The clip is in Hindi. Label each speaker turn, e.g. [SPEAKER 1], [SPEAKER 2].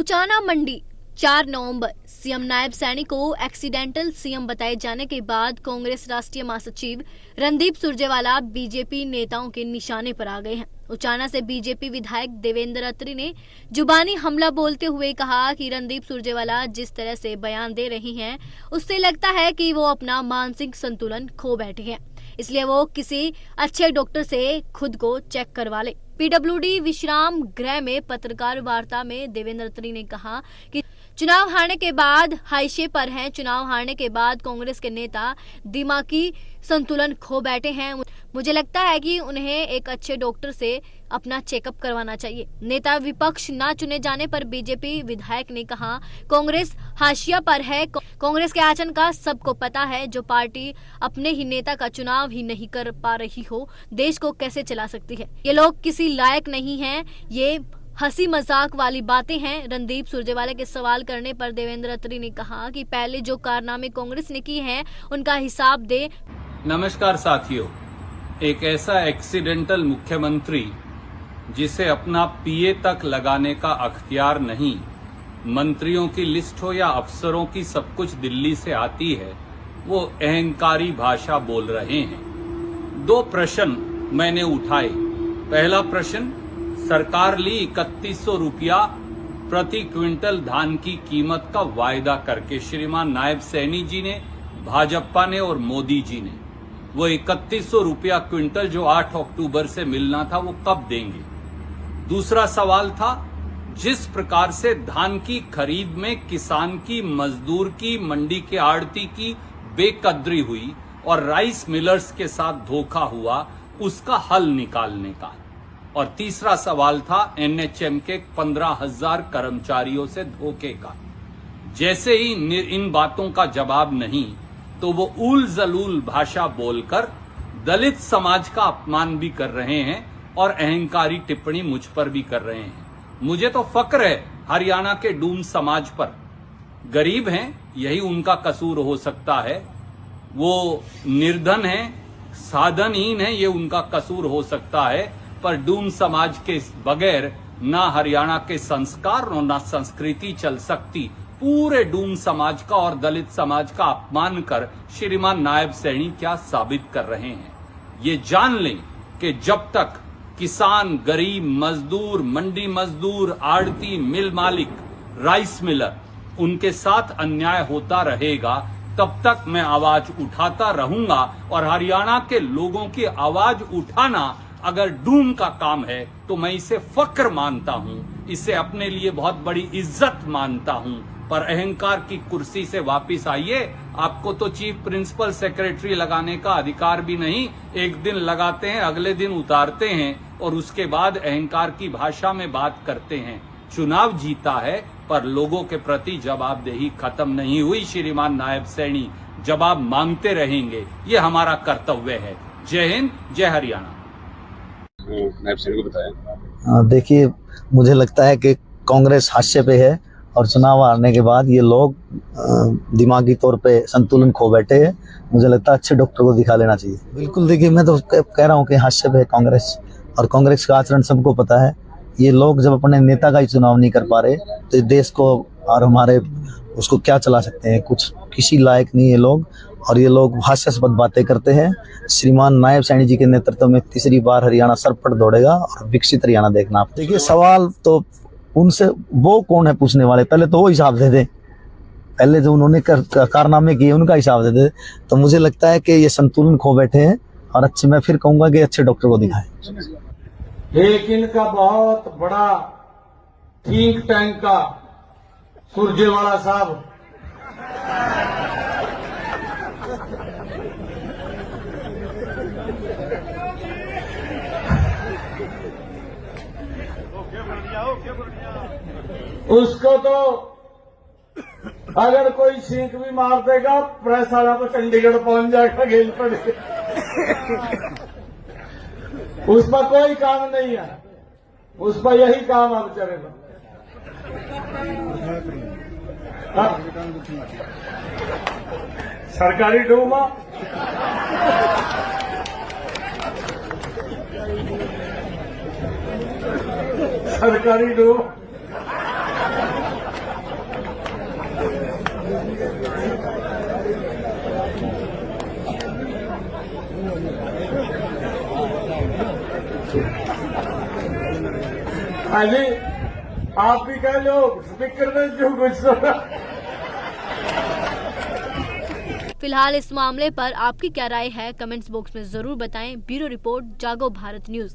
[SPEAKER 1] उचाना मंडी 4 नवंबर सीएम नायब सैनी को एक्सीडेंटल सीएम बताए जाने के बाद कांग्रेस राष्ट्रीय महासचिव रणदीप सुरजेवाला बीजेपी नेताओं के निशाने पर आ गए हैं। उचाना से बीजेपी विधायक देवेंद्र अत्री ने जुबानी हमला बोलते हुए कहा कि रणदीप सुरजेवाला जिस तरह से बयान दे रही हैं, उससे लगता है कि वो अपना मानसिक संतुलन खो बैठे हैं, इसलिए वो किसी अच्छे डॉक्टर से खुद को चेक करवा ले। पीडब्ल्यूडी विश्राम गृह में पत्रकार वार्ता में देवेंद्र अत्री ने कहा कि चुनाव हारने के बाद हाशिए पर हैं। चुनाव हारने के बाद कांग्रेस के नेता दिमागी संतुलन खो बैठे हैं। मुझे लगता है कि उन्हें एक अच्छे डॉक्टर से अपना चेकअप करवाना चाहिए। नेता विपक्ष न चुने जाने पर बीजेपी विधायक ने कहा, कांग्रेस हाशिया पर है। कांग्रेस के आचरण का सबको पता है। जो पार्टी अपने ही नेता का चुनाव ही नहीं कर पा रही हो, देश को कैसे चला सकती है? ये लोग किसी लायक नहीं हैं। ये हंसी मजाक वाली बातें हैं। रणदीप सुरजेवाला के सवाल करने पर देवेंद्र अत्री ने कहा कि पहले जो कारनामे कांग्रेस ने किए हैं, उनका हिसाब दे।
[SPEAKER 2] नमस्कार साथियों, एक ऐसा एक्सीडेंटल मुख्यमंत्री जिसे अपना पीए तक लगाने का अख्तियार नहीं, मंत्रियों की लिस्ट हो या अफसरों की सब कुछ दिल्ली से आती है, वो अहंकारी भाषा बोल रहे हैं। 2 प्रश्न मैंने उठाए। पहला प्रश्न, सरकार ली 3100 रुपया प्रति क्विंटल धान की कीमत का वायदा करके। श्रीमान नायब सैनी जी ने, भाजपा ने और मोदी जी ने वो 3100 रुपया क्विंटल जो 8 अक्टूबर से मिलना था, वो कब देंगे? दूसरा सवाल था, जिस प्रकार से धान की खरीद में किसान की, मजदूर की, मंडी के आड़ती की बेकदरी हुई और राइस मिलर्स के साथ धोखा हुआ, उसका हल निकालने का। और तीसरा सवाल था एनएचएम के 15,000 कर्मचारियों से धोखे का। जैसे ही इन बातों का जवाब नहीं, तो वो उल जलूल भाषा बोलकर दलित समाज का अपमान भी कर रहे हैं और अहंकारी टिप्पणी मुझ पर भी कर रहे हैं। मुझे तो फक्र है हरियाणा के डूम समाज पर। गरीब हैं, यही उनका कसूर हो सकता है। वो निर्धन हैं, साधनहीन हैं, ये उनका कसूर हो सकता है। पर डूम समाज के बगैर ना हरियाणा के संस्कार और ना संस्कृति चल सकती। पूरे डूम समाज का और दलित समाज का अपमान कर श्रीमान नायब सैनी क्या साबित कर रहे हैं? ये जान लें कि जब तक किसान, गरीब, मजदूर, मंडी मजदूर, आड़ती, मिल मालिक, राइस मिलर, उनके साथ अन्याय होता रहेगा, तब तक मैं आवाज उठाता रहूंगा। और हरियाणा के लोगों की आवाज उठाना अगर डूम का काम है, तो मैं इसे फक्र मानता हूं, इसे अपने लिए बहुत बड़ी इज्जत मानता हूं। पर अहंकार की कुर्सी से वापस आइए। आपको तो चीफ प्रिंसिपल सेक्रेटरी लगाने का अधिकार भी नहीं। एक दिन लगाते हैं, अगले दिन उतारते हैं और उसके बाद अहंकार की भाषा में बात करते हैं। चुनाव जीता है, पर लोगों के प्रति जवाबदेही खत्म नहीं हुई। श्रीमान नायब सैनी जवाब मांगते रहेंगे, ये हमारा कर्तव्य है। जय हिंद, जय हरियाणा।
[SPEAKER 3] नायब सैनी को बताया।
[SPEAKER 4] देखिए, मुझे लगता है कि कांग्रेस हाशिए पे है और चुनाव हारने के बाद ये लोग दिमागी तौर पे संतुलन खो बैठे हैं। मुझे लगता है अच्छे डॉक्टर को दिखा लेना चाहिए। बिल्कुल, देखिए, मैं तो कह रहा हूँ कि हाशिए पे है कांग्रेस, और कांग्रेस का आचरण सबको पता है। ये लोग जब अपने नेता का ही चुनाव नहीं कर पा रहे, तो देश को और हमारे उसको क्या चला सकते हैं? कुछ किसी लायक नहीं ये लोग, और ये लोग हास्यास्पद बातें करते हैं। श्रीमान नायब सैनी जी के नेतृत्व में तीसरी बार हरियाणा सर पर दौड़ेगा और विकसित हरियाणा देखना। आप देखिए, सवाल तो उनसे, वो कौन है पूछने वाले? पहले तो वो हिसाब दे दे। पहले जो उन्होंने कारनामे किए उनका हिसाब दे दे। तो मुझे लगता है कि ये संतुलन खो बैठे हैं, और अच्छे, मैं फिर कहूंगा कि अच्छे डॉक्टर को दिखाएं।
[SPEAKER 5] एक इनका बहुत बड़ा थिंक टैंक का सुरजेवाला साहब उसको तो अगर कोई छींक भी मार देगा, प्रेस वाला तो चंडीगढ़ पहुंच जाएगा गेल पर। उस पर कोई काम नहीं है, उस पर यही काम अब चलेगा। सरकारी डूमा सरकारी डूमा अजी आप भी कह लो स्पीकर में जो कुछ सुना।
[SPEAKER 1] फिलहाल इस मामले पर आपकी क्या राय है, कमेंट्स बॉक्स में जरूर बताएं। ब्यूरो रिपोर्ट, जागो भारत न्यूज।